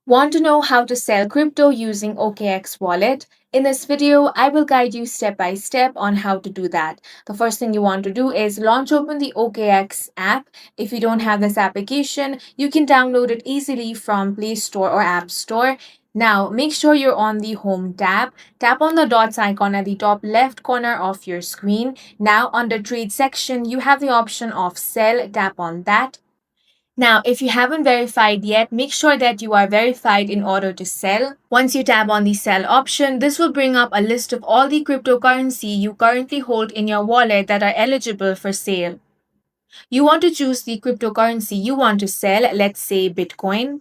Want to know how to sell crypto using OKX Wallet? In this video, I will guide you step by step on how to do that. The first thing you want to do is launch open the OKX app. If you don't have this application, you can download it easily from Play Store or App Store. Now, make sure you're on the Home tab. Tap on the dots icon at the top left corner of your screen. Now, under Trade section, you have the option of Sell. Tap on that. Now, if you haven't verified yet, make sure that you are verified in order to sell. Once you tap on the sell option, this will bring up a list of all the cryptocurrency you currently hold in your wallet that are eligible for sale. You want to choose the cryptocurrency you want to sell, let's say Bitcoin.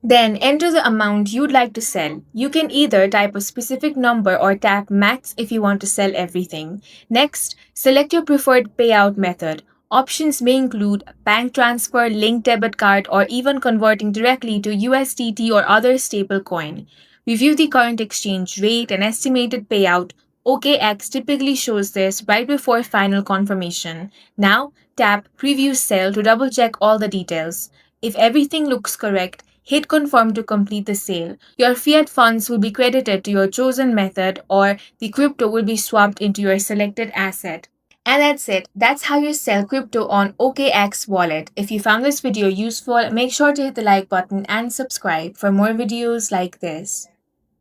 Then enter the amount you'd like to sell. You can either type a specific number or tap max if you want to sell everything. Next, select your preferred payout method. Options may include bank transfer, linked debit card, or even converting directly to USDT or other stablecoin. Review the current exchange rate and estimated payout. OKX typically shows this right before final confirmation. Now, tap Preview Sell to double check all the details. If everything looks correct, hit confirm to complete the sale. Your fiat funds will be credited to your chosen method or the crypto will be swapped into your selected asset. And that's it. That's how you sell crypto on OKX Wallet. If you found this video useful, make sure to hit the like button and subscribe for more videos like this.